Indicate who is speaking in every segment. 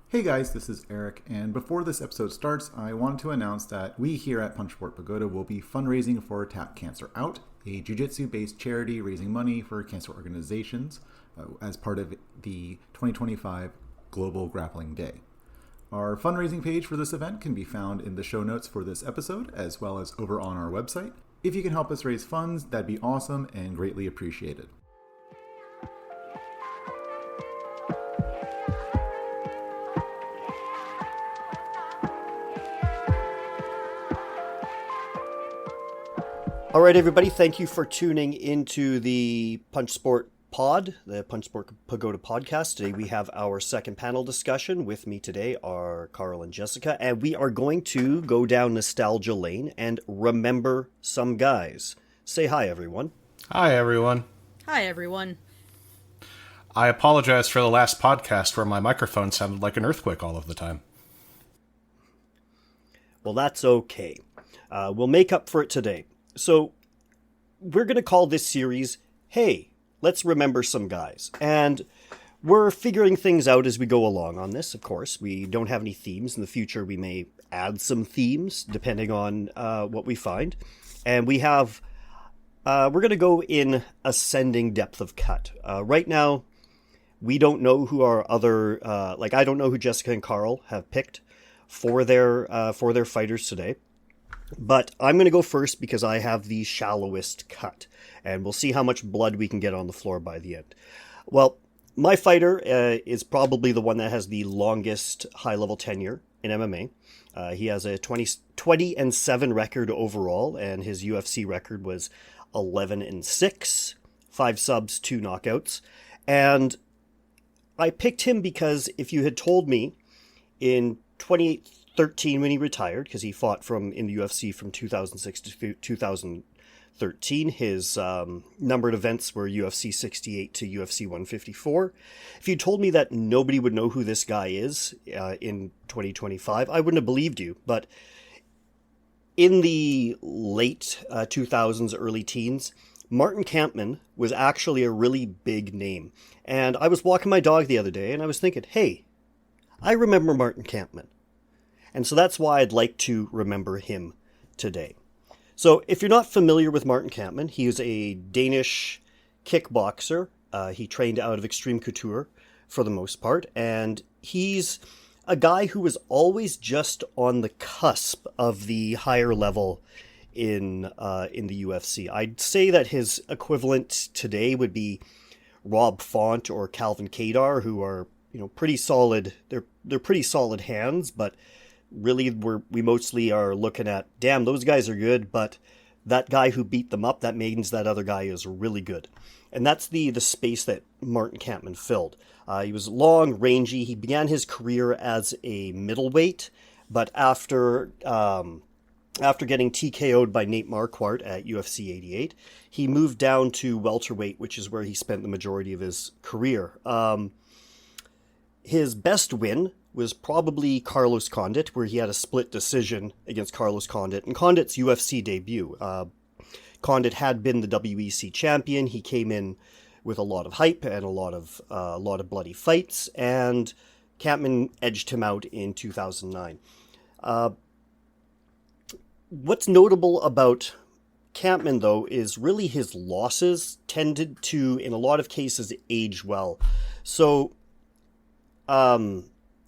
Speaker 1: Hey guys, this is Eric, and before this episode starts, I want to announce that we here at Punchboard Pagoda will be fundraising for Tap Cancer Out, a jiu-jitsu-based charity raising money for cancer organizations as part of the 2025 Global Grappling Day. Our fundraising page for this event can be found in the show notes for this episode, as well as over on our website. If you can help us raise funds, that'd be awesome and greatly appreciated.
Speaker 2: All right, everybody, thank you for tuning into the Punch Sport Pod, the Punch Sport Pagoda podcast. Today we have our second panel discussion. With me today are Carl and Jessica, and we are going to go down nostalgia lane and remember some guys. Say hi, everyone.
Speaker 3: Hi, everyone.
Speaker 4: Hi, everyone.
Speaker 3: I apologize for the last podcast where my microphone sounded like an earthquake all of the time.
Speaker 2: Well, that's okay. We'll make up for it today. So we're going to call this series, Hey, Let's Remember Some Guys. And we're figuring things out as we go along on this, of course. We don't have any themes. In the future, we may add some themes depending on what we find. And we have, we're going to go in ascending depth of cut. Right now, we don't know who our other, I don't know who Jessica and Carl have picked for their fighters today. But I'm going to go first because I have the shallowest cut, and we'll see how much blood we can get on the floor by the end. Well, my fighter is probably the one that has the longest high-level tenure in MMA. He has a 20-7 record overall, and his UFC record was 11-6, 5 subs, 2 knockouts. And I picked him because if you had told me in 2013 when he retired, because he fought in the UFC from 2006 to 2013. His numbered events were UFC 68 to UFC 154. If you told me that nobody would know who this guy is in 2025, I wouldn't have believed you. But in the late 2000s, early teens, Martin Kampmann was actually a really big name. And I was walking my dog the other day, and I was thinking, hey, I remember Martin Kampmann. And so that's why I'd like to remember him today. So if you're not familiar with Martin Kampmann, he is a Danish kickboxer. He trained out of Extreme Couture for the most part. And he's a guy who was always just on the cusp of the higher level in the UFC. I'd say that his equivalent today would be Rob Font or Calvin Kadar, who are pretty solid. They're pretty solid hands, but really we mostly are looking at, damn, those guys are good, but that guy who beat them up, that means that other guy is really good. And that's the space that Martin Kampmann filled. He was long, rangy. He began his career as a middleweight, but after getting TKO'd by Nate Marquardt at UFC 88, he moved down to welterweight, which is where he spent the majority of his career. His best win was probably Carlos Condit, where he had a split decision against Carlos Condit, and Condit's UFC debut. Condit had been the WEC champion. He came in with a lot of hype and a lot of bloody fights, and Kampmann edged him out in 2009. What's notable about Kampmann, though, is really his losses tended to, in a lot of cases, age well. So,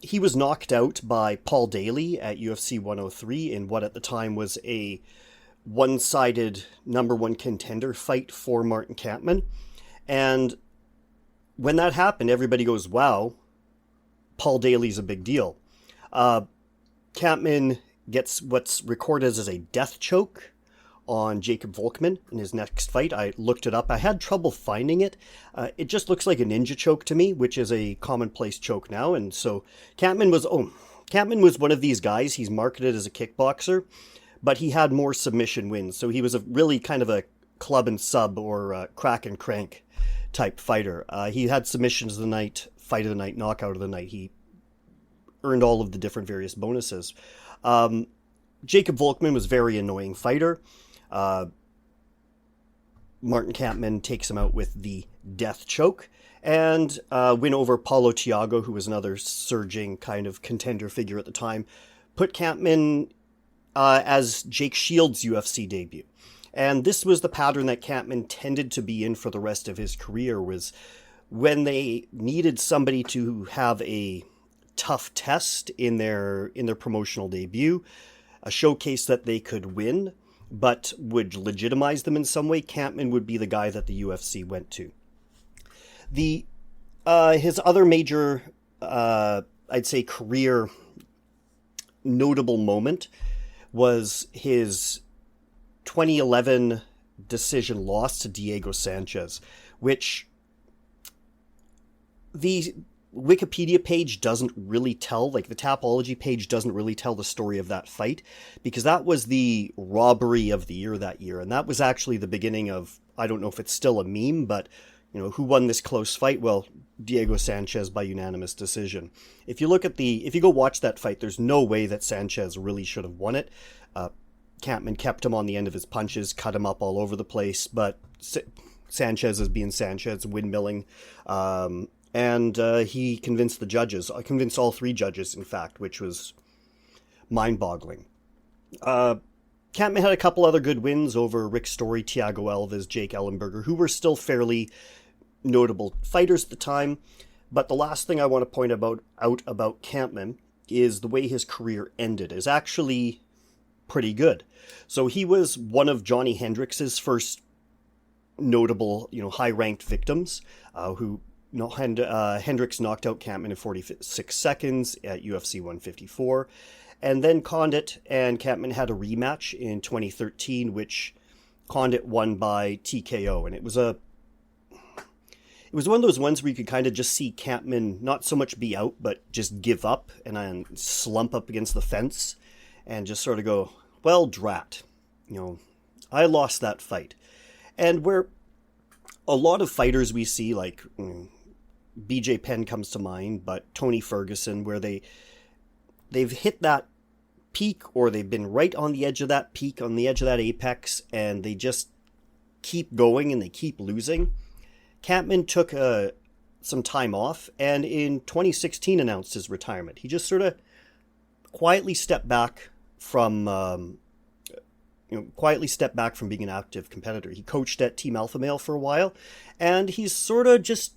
Speaker 2: he was knocked out by Paul Daly at UFC 103 in what at the time was a one-sided number one contender fight for Martin Kampmann. And when that happened, everybody goes, wow, Paul Daly's a big deal. Kampmann gets what's recorded as a death choke on Jacob Volkmann in his next fight. I looked it up. I had trouble finding it. It just looks like a ninja choke to me, which is a commonplace choke now. And so Kampmann was one of these guys. He's marketed as a kickboxer, but he had more submission wins. So he was a really kind of a club and sub or crack and crank type fighter. He had submissions of the night, fight of the night, knockout of the night. He earned all of the different various bonuses. Jacob Volkmann was a very annoying fighter. Martin Kampmann takes him out with the death choke, and win over Paulo Thiago, who was another surging kind of contender figure at the time, put Kampman as Jake Shields' UFC debut. And this was the pattern that Kampman tended to be in for the rest of his career, was when they needed somebody to have a tough test in their promotional debut, a showcase that they could win, but would legitimize them in some way, Kampman would be the guy that the UFC went to. His other major, I'd say, career notable moment was his 2011 decision loss to Diego Sanchez, which the Wikipedia page doesn't really tell, like the Tapology page doesn't really tell the story of that fight, because that was the robbery of the year that year, and that was actually the beginning of, I don't know if it's still a meme, but who won this close fight? Well, Diego Sanchez by unanimous decision. If you go watch that fight, there's no way that Sanchez really should have won it. Kampman kept him on the end of his punches, cut him up all over the place, but Sanchez is being Sanchez, windmilling, and he convinced the judges, convinced all three judges, in fact, which was mind-boggling. Kampman had a couple other good wins over Rick Story, Thiago Alves, Jake Ellenberger, who were still fairly notable fighters at the time. But the last thing I want to point out about Kampman is the way his career ended is actually pretty good. So he was one of Johnny Hendrix's first notable, high-ranked victims, Hendrix knocked out Kampman in 46 seconds at UFC 154. And then Condit and Kampman had a rematch in 2013, which Condit won by TKO. And it was one of those ones where you could kind of just see Kampman not so much be out, but just give up and then slump up against the fence and just sort of go, well, drat. I lost that fight. And where a lot of fighters we see, like BJ Penn comes to mind, but Tony Ferguson, where they've hit that peak, or they've been right on the edge of that peak, on the edge of that apex, and they just keep going and they keep losing. Kampman took some time off, and in 2016 announced his retirement. He just sort of quietly stepped back from being an active competitor. He coached at Team Alpha Male for a while, and he's sort of just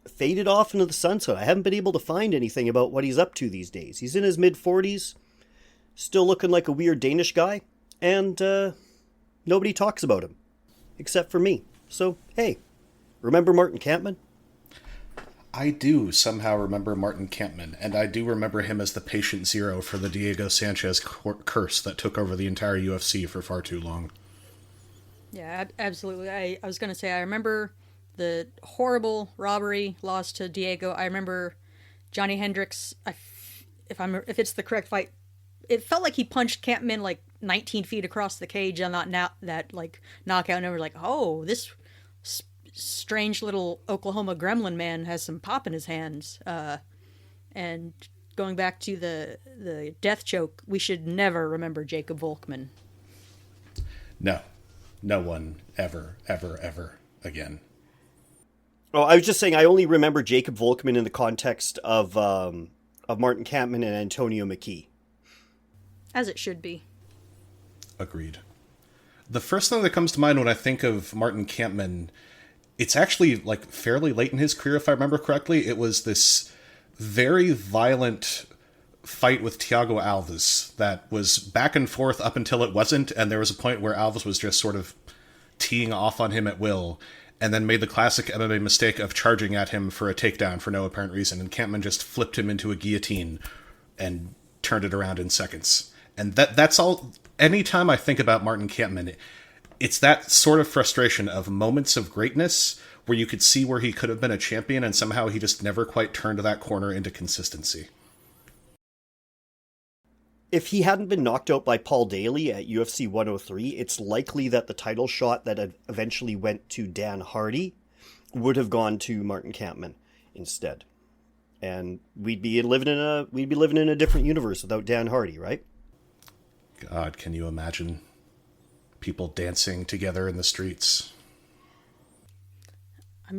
Speaker 2: faded off into the sunset. I haven't been able to find anything about what he's up to these days. He's in his mid-40s, still looking like a weird Danish guy, and nobody talks about him, except for me. So, hey, remember Martin Kampman?
Speaker 3: I do somehow remember Martin Kampman, and I do remember him as the patient zero for the Diego Sanchez curse that took over the entire UFC for far too long.
Speaker 4: Yeah, absolutely. I was going to say, I remember the horrible robbery loss to Diego. I remember Johnny Hendrix, if it's the correct fight, it felt like he punched Kampman like 19 feet across the cage on that knockout, and I was like, oh, this strange little Oklahoma gremlin man has some pop in his hands. And going back to the death choke, we should never remember Jacob Volkman.
Speaker 3: No one ever again.
Speaker 2: Oh, I was just saying, I only remember Jacob Volkman in the context of Martin Kampman and Antonio McKee.
Speaker 4: As it should be.
Speaker 3: Agreed. The first thing that comes to mind when I think of Martin Kampman, it's actually like fairly late in his career, if I remember correctly. It was this very violent fight with Thiago Alves that was back and forth up until it wasn't, and there was a point where Alves was just sort of teeing off on him at will, and then made the classic MMA mistake of charging at him for a takedown for no apparent reason, and Kampman just flipped him into a guillotine and turned it around in seconds. And that's all. Anytime I think about Martin Kampman, it's that sort of frustration of moments of greatness where you could see where he could have been a champion, and somehow he just never quite turned that corner into consistency.
Speaker 2: If he hadn't been knocked out by Paul Daly at UFC 103, it's likely that the title shot that eventually went to Dan Hardy would have gone to Martin Kampman instead. And we'd be living in a different universe without Dan Hardy, right?
Speaker 3: God, can you imagine people dancing together in the streets?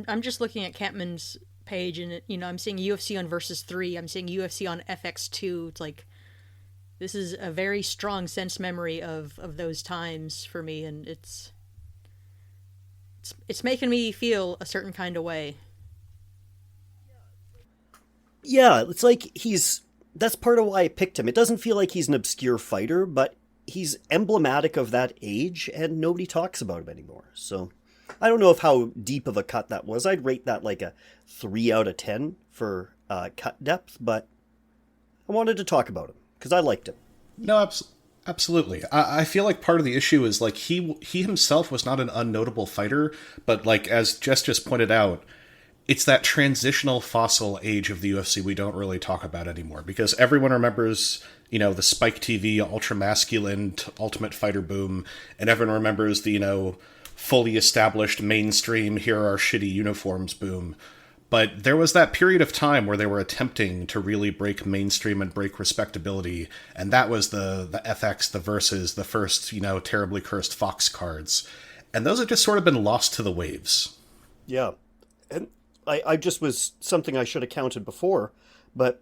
Speaker 4: I'm just looking at Campman's page, and I'm seeing UFC on Versus 3. I'm seeing UFC on FX2. It's like, this is a very strong sense memory of those times for me, and it's making me feel a certain kind of way.
Speaker 2: Yeah, it's like that's part of why I picked him. It doesn't feel like he's an obscure fighter, but he's emblematic of that age, and nobody talks about him anymore. So I don't know how deep of a cut that was. I'd rate that like a 3 out of 10 for cut depth, but I wanted to talk about him because I liked him.
Speaker 3: No, absolutely. I feel like part of the issue is like he himself was not an unnotable fighter, but like as Jess just pointed out, it's that transitional fossil age of the UFC we don't really talk about anymore, because everyone remembers, the Spike TV ultra masculine Ultimate Fighter boom, and everyone remembers the, fully established mainstream here are shitty uniforms boom. But there was that period of time where they were attempting to really break mainstream and break respectability, and that was the FX, the Versus, the first, terribly cursed Fox cards. And those have just sort of been lost to the waves.
Speaker 2: Yeah. And I just was something I should have counted before, but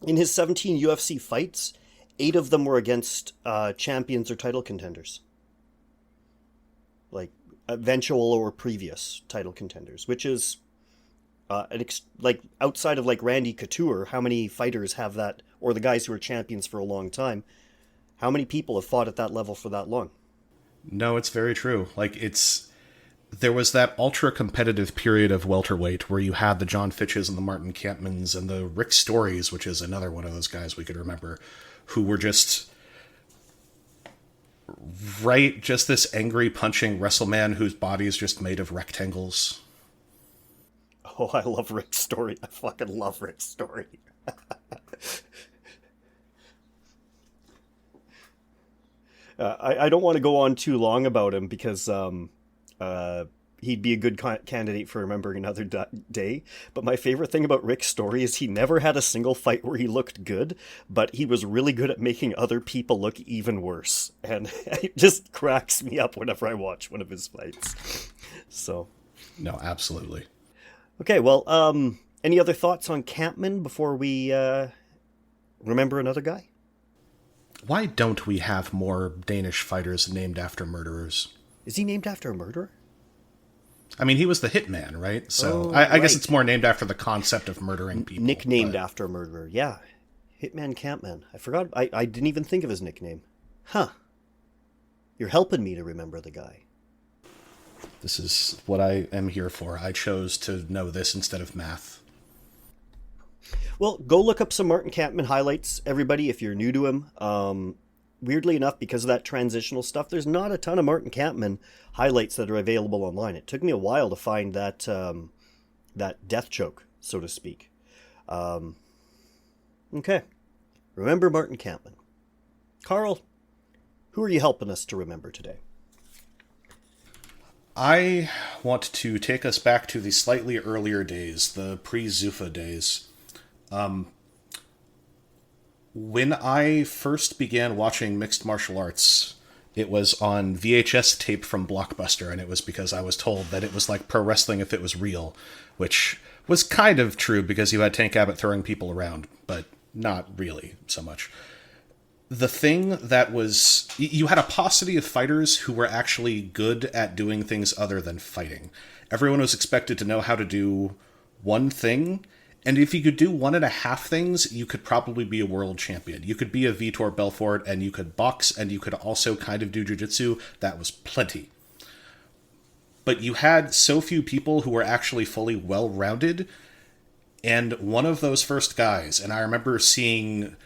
Speaker 2: in his 17 UFC fights, 8 of them were against champions or title contenders. Like, eventual or previous title contenders, which is, like, outside of, like, Randy Couture, how many fighters have that, or the guys who are champions for a long time, how many people have fought at that level for that long?
Speaker 3: No, it's very true. Like, there was that ultra-competitive period of welterweight where you had the John Fitches and the Martin Campmans and the Rick Stories, which is another one of those guys we could remember, who were just this angry punching WrestleMan whose body is just made of rectangles.
Speaker 2: Oh, I love Rick's Story. I fucking love Rick's Story. I don't want to go on too long about him because he'd be a good candidate for remembering another day. But my favorite thing about Rick's Story is he never had a single fight where he looked good, but he was really good at making other people look even worse. And it just cracks me up whenever I watch one of his fights. So,
Speaker 3: no, absolutely.
Speaker 2: Okay, well, any other thoughts on Campman before we remember another guy?
Speaker 3: Why don't we have more Danish fighters named after murderers?
Speaker 2: Is he named after a murderer?
Speaker 3: I mean, he was the hitman, right? So I guess it's more named after the concept of murdering people.
Speaker 2: Nicknamed after a murderer, yeah. Hitman Campman. I forgot. I didn't even think of his nickname. Huh. You're helping me to remember the guy.
Speaker 3: This is what I am here for. I chose to know this instead of math.
Speaker 2: Well, go look up some Martin Campman highlights, everybody, if you're new to him. Weirdly enough, because of that transitional stuff, there's not a ton of Martin Campman highlights that are available online. It took me a while to find that death choke, so to speak. Okay. Remember Martin Campman. Carl, who are you helping us to remember today?
Speaker 3: I want to take us back to the slightly earlier days, the pre-Zuffa days. When I first began watching mixed martial arts, it was on VHS tape from Blockbuster, and it was because I was told that it was like pro wrestling if it was real, which was kind of true because you had Tank Abbott throwing people around, but not really so much. The thing that was... You had a paucity of fighters who were actually good at doing things other than fighting. Everyone was expected to know how to do one thing, and if you could do 1.5 things, you could probably be a world champion. You could be a Vitor Belfort, and you could box, and you could also kind of do jiu-jitsu. That was plenty. But you had so few people who were actually fully well-rounded, and one of those first guys, and I remember seeing,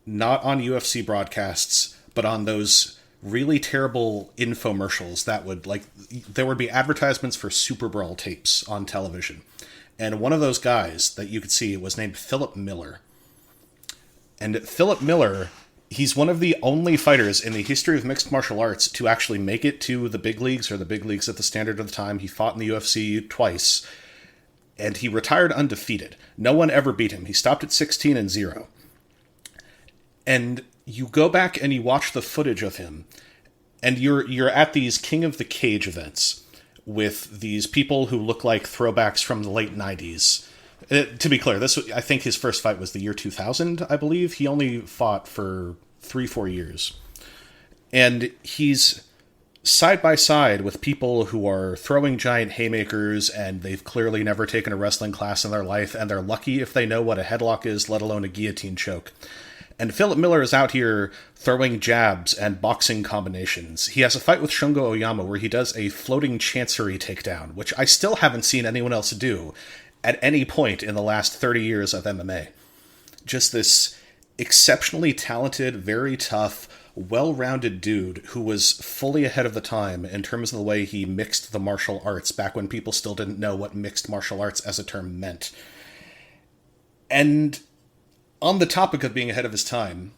Speaker 3: not on UFC broadcasts, but on those really terrible infomercials that would, like, there would be advertisements for Super Brawl tapes on television. And one of those guys that you could see was named Philip Miller. And Philip Miller, he's one of the only fighters in the history of mixed martial arts to actually make it to the big leagues, or the big leagues at the standard of the time. He fought in the UFC twice, and he retired undefeated. No one ever beat him. He stopped at 16-0. And you go back and you watch the footage of him, and you're at these King of the Cage events, with these people who look like throwbacks from the late 90s. To be clear, I think his first fight was the year 2000, I believe. He only fought for 3-4 years. And he's side by side with people who are throwing giant haymakers, and they've clearly never taken a wrestling class in their life, and they're lucky if they know what a headlock is, let alone a guillotine choke. And Philip Miller is out here throwing jabs and boxing combinations. He has a fight with Shungo Oyama where he does a floating chancery takedown, which I still haven't seen anyone else do at any point in the last 30 years of MMA. Just this exceptionally talented, very tough, well-rounded dude who was fully ahead of the time in terms of the way he mixed the martial arts back when people still didn't know what mixed martial arts as a term meant. And on the topic of being ahead of his time,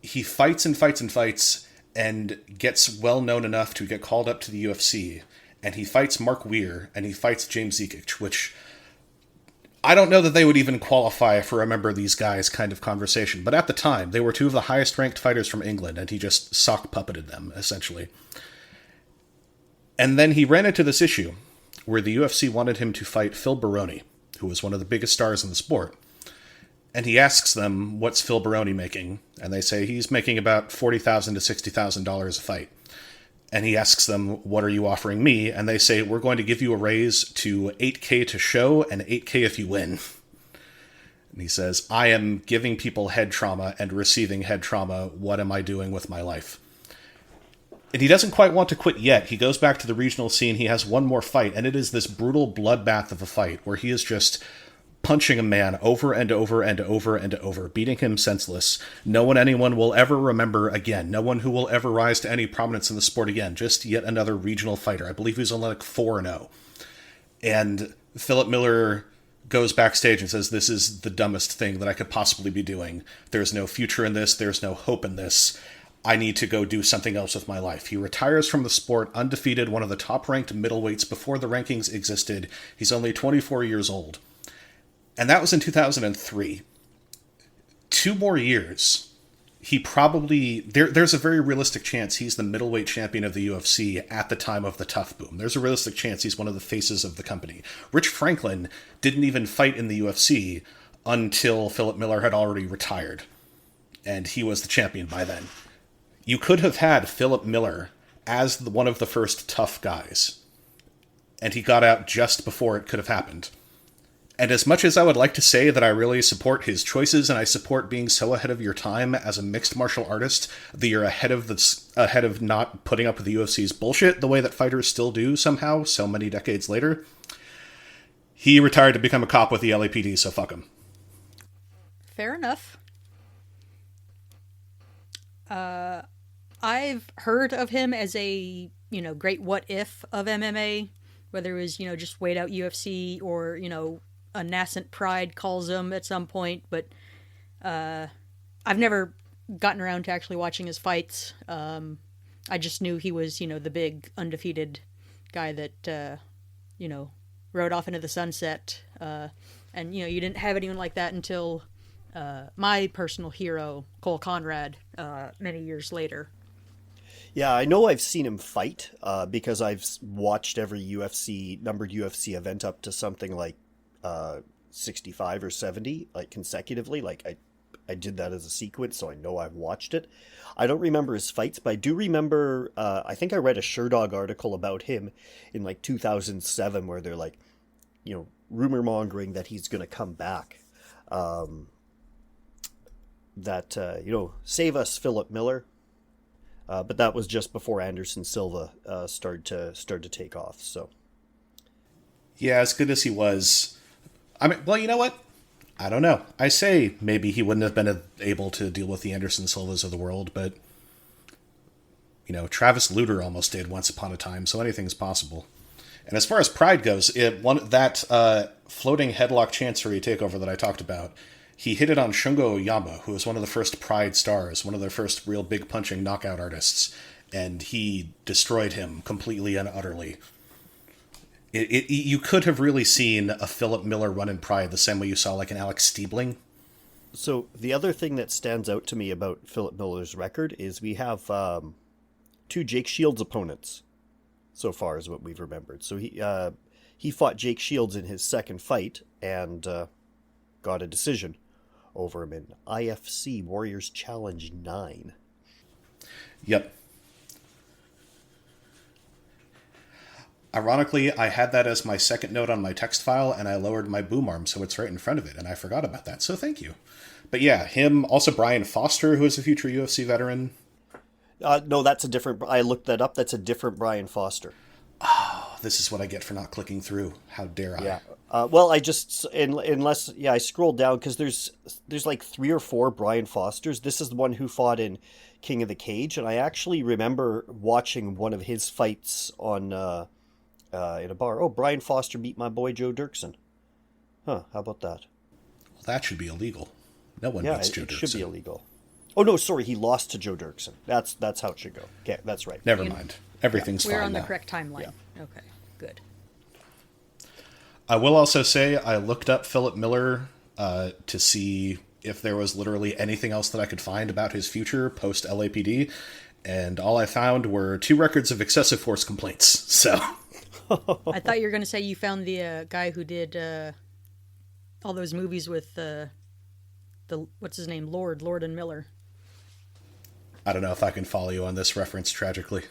Speaker 3: he fights and fights and fights and gets well known enough to get called up to the UFC. And he fights Mark Weir and he fights James Zekic, which I don't know that they would even qualify for a remember these guys kind of conversation. But at the time, they were two of the highest ranked fighters from England, and he just sock puppeted them, essentially. And then he ran into this issue where the UFC wanted him to fight Phil Baroni, who was one of the biggest stars in the sport. And he asks them, what's Phil Baroni making? And they say he's making about $40,000 to $60,000 a fight. And he asks them, what are you offering me? And they say, we're going to give you a raise to $8K to show and $8K if you win. And he says, I am giving people head trauma and receiving head trauma. What am I doing with my life? And he doesn't quite want to quit yet. He goes back to the regional scene. He has one more fight, and it is this brutal bloodbath of a fight where he is just punching a man over and over and over and over, beating him senseless. No one anyone will ever remember again. No one who will ever rise to any prominence in the sport again. Just yet another regional fighter. I believe he was only like 4-0. And Philip Miller goes backstage and says, this is the dumbest thing that I could possibly be doing. There's no future in this. There's no hope in this. I need to go do something else with my life. He retires from the sport undefeated, one of the top-ranked middleweights before the rankings existed. He's only 24 years old. And that was in 2003. 2 more years, he probably... There's a very realistic chance he's the middleweight champion of the UFC at the time of the Tough Boom. There's a realistic chance he's one of the faces of the company. Rich Franklin didn't even fight in the UFC until Philip Miller had already retired. And he was the champion by then. You could have had Philip Miller as one of the first tough guys. And he got out just before it could have happened. And as much as I would like to say that I really support his choices and I support being so ahead of your time as a mixed martial artist, that you're ahead of not putting up with the UFC's bullshit the way that fighters still do somehow so many decades later, he retired to become a cop with the LAPD, so fuck him.
Speaker 4: Fair enough. I've heard of him as a, great what if of MMA, whether it was, just wait out UFC or, a nascent pride calls him at some point, but I've never gotten around to actually watching his fights. I just knew he was, the big undefeated guy that, rode off into the sunset. And, you didn't have anyone like that until my personal hero, Cole Conrad, many years later.
Speaker 2: Yeah, I know I've seen him fight because I've watched every numbered UFC event up to something like 65 or 70, like consecutively. Like I did that as a sequence, so I know I've watched it. I don't remember his fights, but I do remember, I think I read a Sherdog article about him in like 2007 where they're like, rumor mongering that he's going to come back. Save us, Philip Miller. But that was just before Anderson Silva started to take off. So,
Speaker 3: yeah, as good as he was, I mean, well, you know what? I don't know. I say maybe he wouldn't have been able to deal with the Anderson Silvas of the world, but Travis Lutter almost did once upon a time, so anything's possible. And as far as pride goes, that floating headlock chancery takeover that I talked about, he hit it on Shungo Oyama, who was one of the first Pride stars, one of their first real big punching knockout artists, and he destroyed him completely and utterly. You could have really seen a Philip Miller run in Pride the same way you saw like an Alex Stiebling.
Speaker 2: So the other thing that stands out to me about Philip Miller's record is we have 2 Jake Shields opponents so far, is what we've remembered. So he fought Jake Shields in his second fight and got a decision over him in IFC Warriors Challenge 9.
Speaker 3: Yep. Ironically, I had that as my second note on my text file, and I lowered my boom arm so it's right in front of it, and I forgot about that, so thank you. But yeah, him, also Brian Foster, who is a future UFC veteran.
Speaker 2: No, that's a different... I looked that up. That's a different Brian Foster.
Speaker 3: Oh, this is what I get for not clicking through. How dare I?
Speaker 2: Yeah. Well, I just... Unless... Yeah, I scrolled down, because there's like 3 or 4 Brian Fosters. This is the one who fought in King of the Cage, and I actually remember watching one of his fights on... in a bar. Oh, Brian Foster beat my boy Joe Dirksen. Huh, how about that?
Speaker 3: Well, that should be illegal. No one beats Joe Dirksen.
Speaker 2: Yeah, it should be illegal. Oh, no, sorry, he lost to Joe Dirksen. That's how it should go. Okay, that's right.
Speaker 3: Never mind. Everything's fine
Speaker 4: We're on
Speaker 3: now.
Speaker 4: the correct timeline. Yeah. Okay, good.
Speaker 3: I will also say I looked up Philip Miller to see if there was literally anything else that I could find about his future post-LAPD, and all I found were 2 records of excessive force complaints, so...
Speaker 4: I thought you were going to say you found the guy who did all those movies with the what's his name, Lord and Miller.
Speaker 3: I don't know if I can follow you on this reference, tragically.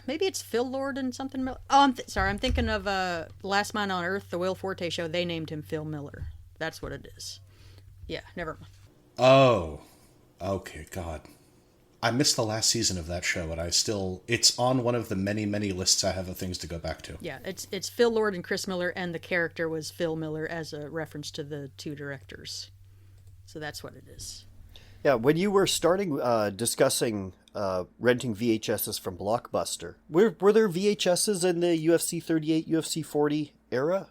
Speaker 4: Maybe it's Phil Lord and something Miller. Oh, sorry, I'm thinking of Last Man on Earth, the Will Forte show. They named him Phil Miller. That's what it is. Yeah, never mind.
Speaker 3: Oh, okay, God. I missed the last season of that show, and it's on one of the many, many lists I have of things to go back to.
Speaker 4: Yeah, it's Phil Lord and Chris Miller, and the character was Phil Miller as a reference to the 2 directors. So that's what it is.
Speaker 2: Yeah, when you were starting discussing renting VHSs from Blockbuster, were there VHSs in the UFC 38, UFC 40 era?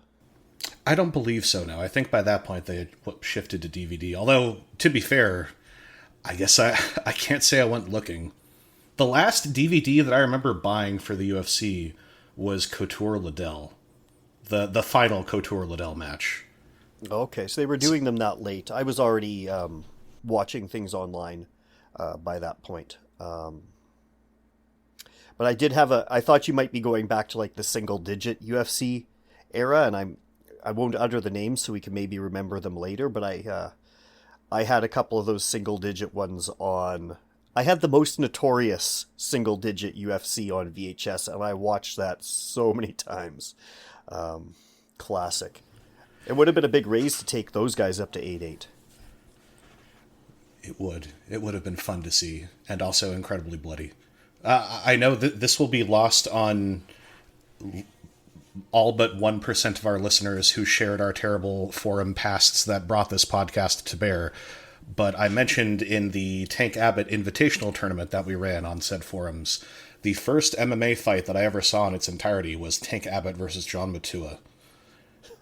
Speaker 3: I don't believe so, no. I think by that point they had shifted to DVD. Although, to be fair... I guess I can't say I went looking. The last DVD that I remember buying for the UFC was Couture-Liddell. The final Couture-Liddell match.
Speaker 2: Okay, so they were doing them that late. I was already watching things online by that point. But I did have I thought you might be going back to like the single-digit UFC era, and I won't utter the names so we can maybe remember them later, but I had a couple of those single-digit ones on... I had the most notorious single-digit UFC on VHS, and I watched that so many times. Classic. It would have been a big raise to take those guys up to 8-8.
Speaker 3: It would. It would have been fun to see, and also incredibly bloody. I know that this will be lost on all but 1% of our listeners who shared our terrible forum pasts that brought this podcast to bear. But I mentioned in the Tank Abbott Invitational tournament that we ran on said forums, the first MMA fight that I ever saw in its entirety was Tank Abbott versus John Matua.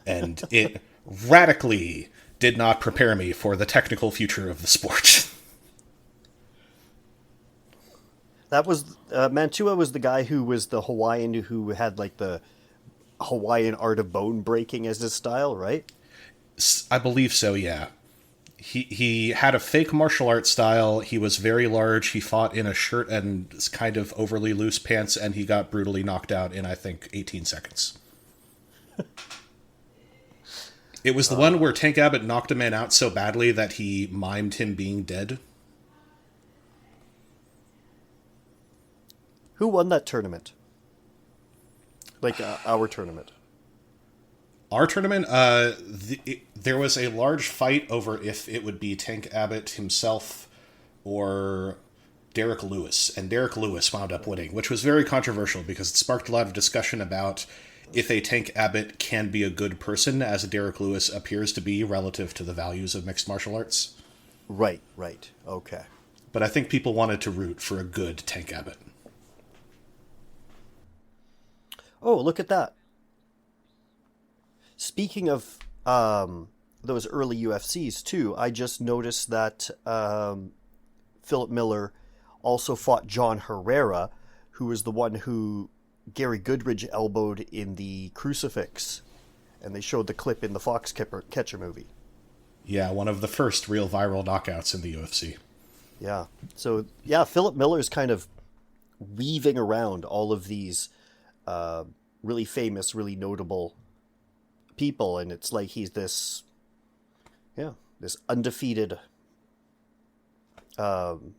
Speaker 3: And it radically did not prepare me for the technical future of the sport.
Speaker 2: That was... Mantua was the guy who was the Hawaiian who had like the Hawaiian art of bone breaking as his style, right?
Speaker 3: I believe so, yeah. He had a fake martial arts style. He was very large. He fought in a shirt and kind of overly loose pants, and he got brutally knocked out in, I think, 18 seconds. It was the one where Tank Abbott knocked a man out so badly that he mimed him being dead.
Speaker 2: Who won that tournament? Like our tournament.
Speaker 3: Our tournament, there was a large fight over if it would be Tank Abbott himself or Derek Lewis. And Derek Lewis wound up winning, which was very controversial because it sparked a lot of discussion about if a Tank Abbott can be a good person, as Derek Lewis appears to be relative to the values of mixed martial arts.
Speaker 2: Right. Okay.
Speaker 3: But I think people wanted to root for a good Tank Abbott.
Speaker 2: Oh, look at that. Speaking of those early UFCs, too, I just noticed that Philip Miller also fought John Herrera, who was the one who Gary Goodridge elbowed in the crucifix. And they showed the clip in the Foxcatcher movie.
Speaker 3: Yeah, one of the first real viral knockouts in the UFC.
Speaker 2: Yeah. So, yeah, Philip Miller's kind of weaving around all of these really famous, really notable people, and it's like he's this undefeated phantom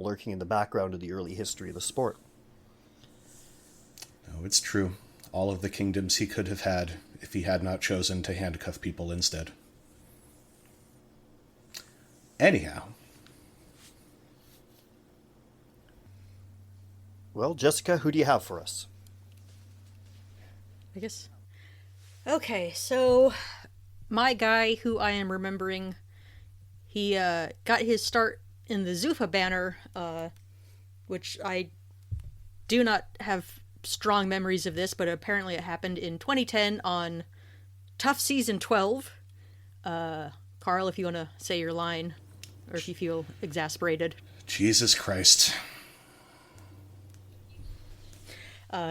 Speaker 2: lurking in the background of the early history of the sport.
Speaker 3: No, it's true. All of the kingdoms he could have had if he had not chosen to handcuff people instead. Anyhow.
Speaker 2: Well, Jessica, who do you have for us?
Speaker 4: I guess. Okay, so my guy who I am remembering, he got his start in the Zuffa banner, which I do not have strong memories of this, but apparently it happened in 2010 on Tough Season 12. Carl, if you want to say your line, or if you feel exasperated.
Speaker 3: Jesus Christ.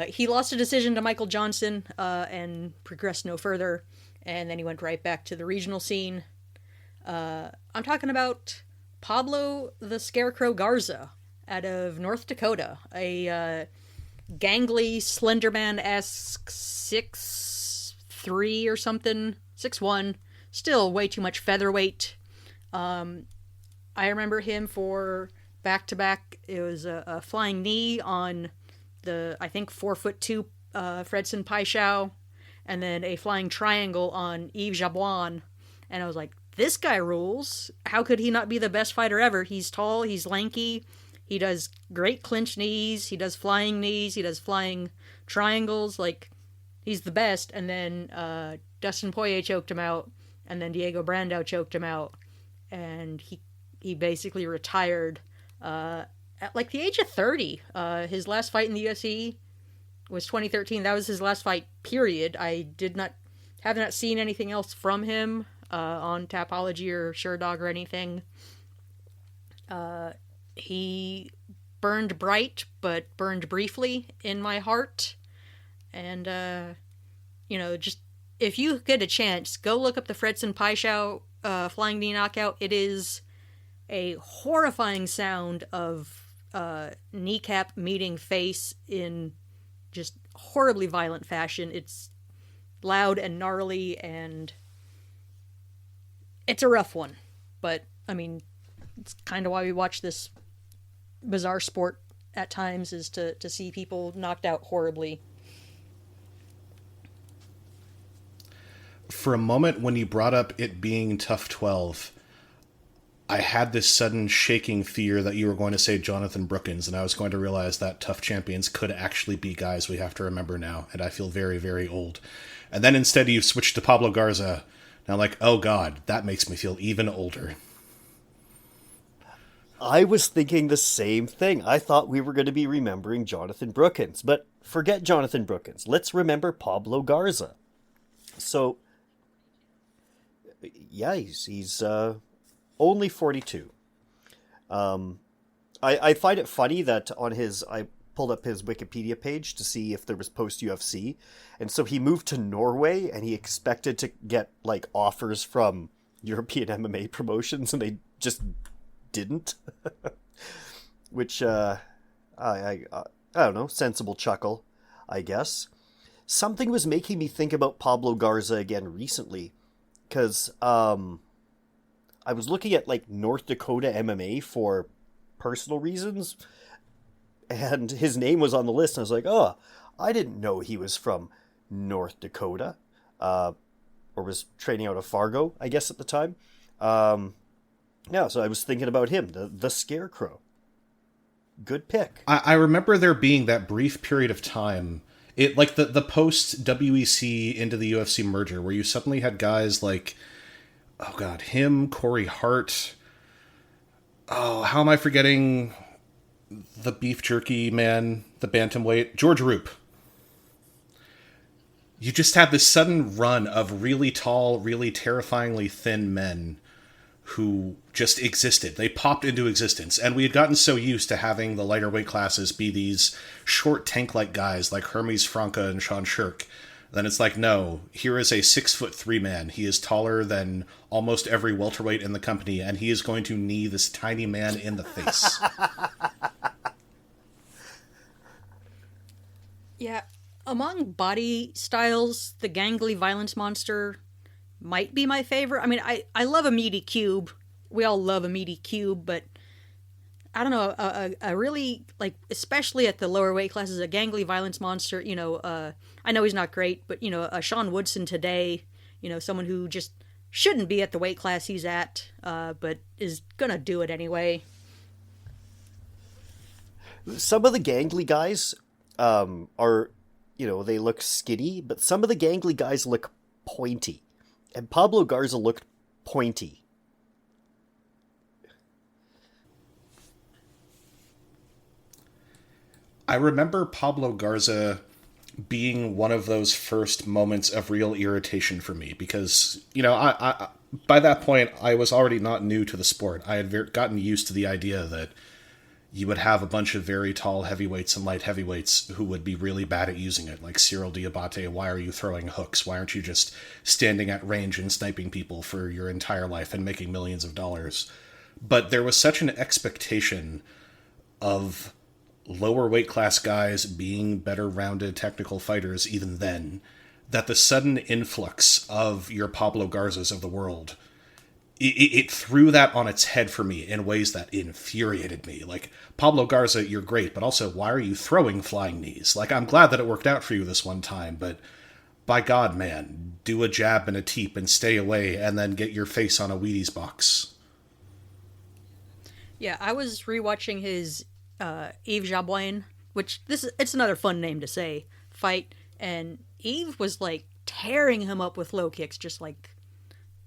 Speaker 4: He lost a decision to Michael Johnson and progressed no further, and then he went right back to the regional scene. I'm talking about Pablo the Scarecrow Garza out of North Dakota, a gangly, Slenderman-esque 6'3" or something, 6'1", still way too much featherweight. I remember him for back-to-back, it was a flying knee on the, I think, 4'2" Fredson Paixão, and then a flying triangle on Yves Jabouin. And I was like, this guy rules. How could he not be the best fighter ever? He's tall, he's lanky, he does great clinch knees, he does flying knees, he does flying triangles, like, he's the best. And then Dustin Poirier choked him out, and then Diego Brandao choked him out, and he basically retired at like the age of 30. His last fight in the UFC was 2013. That was his last fight, period. I have not seen anything else from him on Tapology or Sherdog or anything. He burned bright, but burned briefly in my heart. And, just if you get a chance, go look up the Fredson Paixão flying knee knockout. It is a horrifying sound of kneecap meeting face in just horribly violent fashion. It's loud and gnarly, and it's a rough one. But, I mean, it's kind of why we watch this bizarre sport at times, is to see people knocked out horribly.
Speaker 3: For a moment, when you brought up it being Tough 12, I had this sudden shaking fear that you were going to say Jonathan Brookins, and I was going to realize that Tough Champions could actually be guys we have to remember now, and I feel very, very old. And then instead you switched to Pablo Garza, and I'm like, oh god, that makes me feel even older.
Speaker 2: I was thinking the same thing. I thought we were going to be remembering Jonathan Brookins, but forget Jonathan Brookins. Let's remember Pablo Garza. So, yeah, he's only 42. I find it funny that I pulled up his Wikipedia page to see if there was post-UFC, and so he moved to Norway, and he expected to get, like, offers from European MMA promotions, and they just didn't. Which, I don't know, sensible chuckle, I guess. Something was making me think about Pablo Garza again recently, because I was looking at, like, North Dakota MMA for personal reasons, and his name was on the list, and I was like, oh, I didn't know he was from North Dakota, or was training out of Fargo, I guess, at the time. Yeah, so I was thinking about him, the Scarecrow. Good pick.
Speaker 3: I remember there being that brief period of time, it like the post WEC into the UFC merger, where you suddenly had guys like, oh god, him, Corey Hart. Oh, how am I forgetting the beef jerky man, the bantamweight, George Roop. You just had this sudden run of really tall, really terrifyingly thin men who just existed. They popped into existence, and we had gotten so used to having the lighter weight classes be these short tank-like guys like Hermes Franca and Sean Shirk. Then it's like, no, here is a 6'3" man. He is taller than almost every welterweight in the company, and he is going to knee this tiny man in the face.
Speaker 4: Yeah, among body styles, the gangly violence monster might be my favorite. I mean, I love a meaty cube. We all love a meaty cube, but I don't know, a really, like, especially at the lower weight classes, a gangly violence monster, I know he's not great, but, a Sean Woodson today, someone who just shouldn't be at the weight class he's at, but is gonna do it anyway.
Speaker 2: Some of the gangly guys are, they look skinny, but some of the gangly guys look pointy. And Pablo Garza looked pointy.
Speaker 3: I remember Pablo Garza being one of those first moments of real irritation for me because, I by that point, I was already not new to the sport. I had gotten used to the idea that you would have a bunch of very tall heavyweights and light heavyweights who would be really bad at using it, like Cyril Diabate. Why are you throwing hooks? Why aren't you just standing at range and sniping people for your entire life and making millions of dollars? But there was such an expectation of lower weight class guys being better rounded technical fighters even then, that the sudden influx of your Pablo Garzas of the world, it threw that on its head for me in ways that infuriated me. Like, Pablo Garza, you're great, but also, why are you throwing flying knees? Like, I'm glad that it worked out for you this one time, but by God, man, do a jab and a teep and stay away and then get your face on a Wheaties box.
Speaker 4: Yeah, I was rewatching his Yves Jabouin, which it's another fun name to say, fight, and Yves was like tearing him up with low kicks, just like,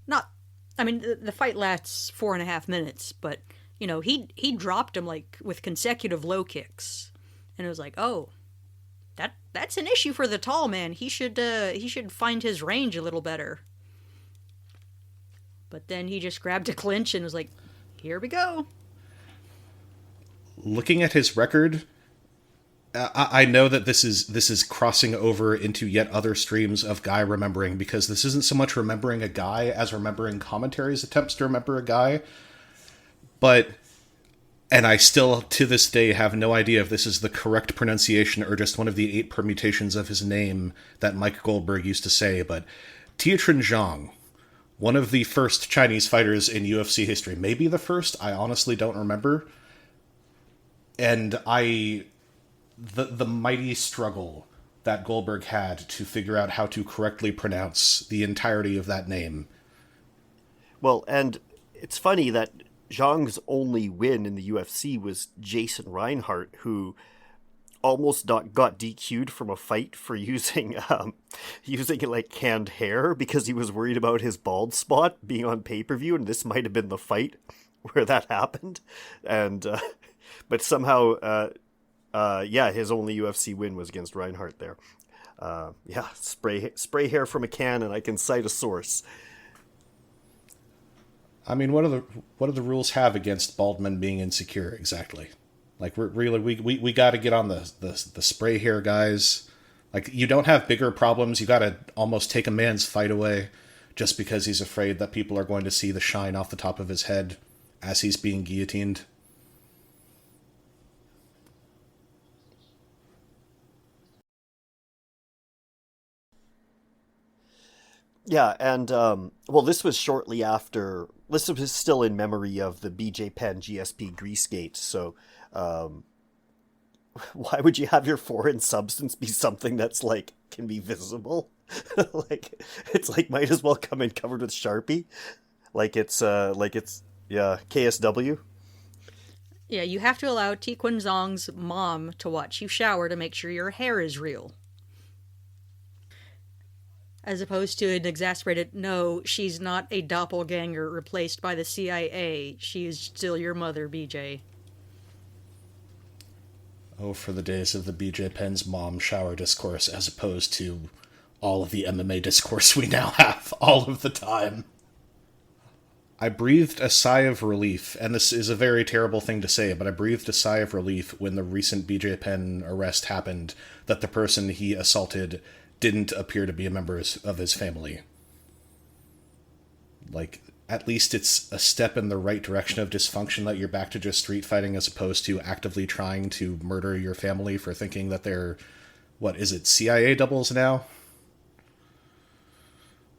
Speaker 4: not, I mean, the fight lasts 4.5 minutes, but he dropped him like with consecutive low kicks, and it was like, oh, that's an issue for the tall man. He should find his range a little better. But then he just grabbed a clinch and was like, here we go.
Speaker 3: Looking at his record, I know that this is crossing over into yet other streams of Guy remembering, because this isn't so much remembering a guy as remembering commentaries attempts to remember a guy. And I still, to this day, have no idea if this is the correct pronunciation or just one of the 8 permutations of his name that Mike Goldberg used to say, but Tietran Zhang, one of the first Chinese fighters in UFC history, maybe the first, I honestly don't remember. And the mighty struggle that Goldberg had to figure out how to correctly pronounce the entirety of that name.
Speaker 2: Well, and it's funny that Zhang's only win in the UFC was Jason Reinhart, who almost got DQ'd from a fight for using like canned hair because he was worried about his bald spot being on pay-per-view, and this might have been the fight where that happened. And but somehow, his only UFC win was against Reinhardt there. Spray hair from a can, and I can cite a source.
Speaker 3: I mean, what do the rules have against bald men being insecure exactly? Like, we got to get on the spray hair guys. Like, you don't have bigger problems. You got to almost take a man's fight away just because he's afraid that people are going to see the shine off the top of his head as he's being guillotined.
Speaker 2: Yeah, and this was shortly after. This was still in memory of the BJ Penn GSP Greasegate. So, why would you have your foreign substance be something that's like can be visible? Like, it's like might as well come in covered with Sharpie, like it's KSW.
Speaker 4: Yeah, you have to allow Tiquan Zong's mom to watch you shower to make sure your hair is real. As opposed to an exasperated, no, she's not a doppelganger replaced by the CIA. She is still your mother, BJ.
Speaker 3: Oh, for the days of the BJ Penn's mom shower discourse as opposed to all of the MMA discourse we now have all of the time. I breathed a sigh of relief, and this is a very terrible thing to say, but I breathed a sigh of relief when the recent BJ Penn arrest happened that the person he assaulted didn't appear to be a member of his family. Like, at least it's a step in the right direction of dysfunction that you're back to just street fighting as opposed to actively trying to murder your family for thinking that they're what is it, CIA doubles now?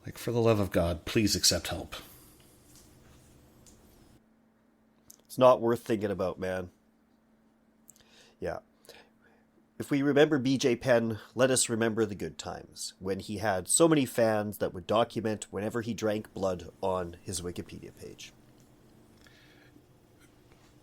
Speaker 3: Like, for the love of God, please accept help.
Speaker 2: It's not worth thinking about, man. Yeah. If we remember BJ Penn, let us remember the good times, when he had so many fans that would document whenever he drank blood on his Wikipedia page.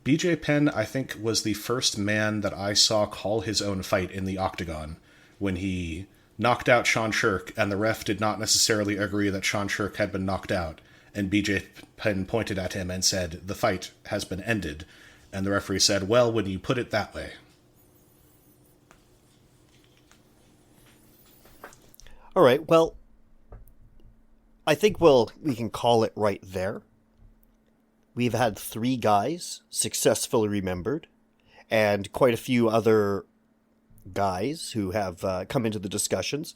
Speaker 3: BJ Penn, I think, was the first man that I saw call his own fight in the octagon when he knocked out Sean Shirk, and the ref did not necessarily agree that Sean Shirk had been knocked out, and BJ Penn pointed at him and said, "The fight has been ended." And the referee said, "Well, when you put it that way."
Speaker 2: All right, well, I think we can call it right there. We've had 3 guys successfully remembered, and quite a few other guys who have come into the discussions.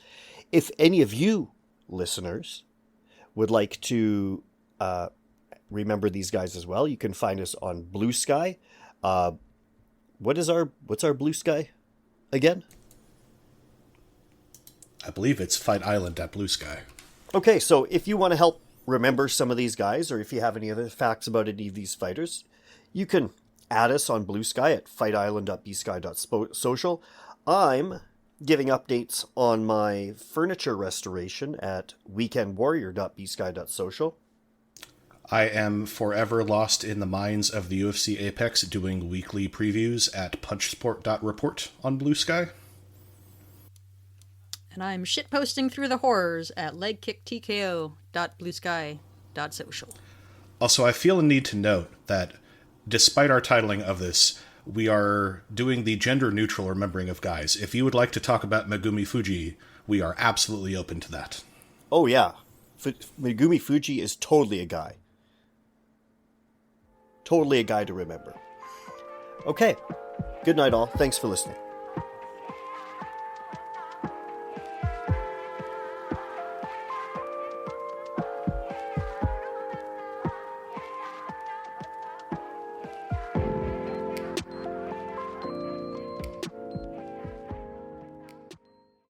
Speaker 2: If any of you listeners would like to remember these guys as well, you can find us on Blue Sky. What's our Blue Sky again?
Speaker 3: I believe it's Fight Island at Blue Sky.
Speaker 2: Okay, so if you want to help remember some of these guys, or if you have any other facts about any of these fighters, you can add us on Blue Sky at fightisland.bsky.social. I'm giving updates on my furniture restoration at weekendwarrior.bsky.social.
Speaker 3: I am forever lost in the minds of the UFC Apex doing weekly previews at punchsport.report on Blue Sky.
Speaker 4: And I'm shitposting through the horrors at legkicktko.bluesky.social.
Speaker 3: Also, I feel a need to note that despite our titling of this, we are doing the gender-neutral remembering of guys. If you would like to talk about Megumi Fuji, we are absolutely open to that.
Speaker 2: Oh, yeah. Megumi Fuji is totally a guy. Totally a guy to remember. Okay. Good night, all. Thanks for listening.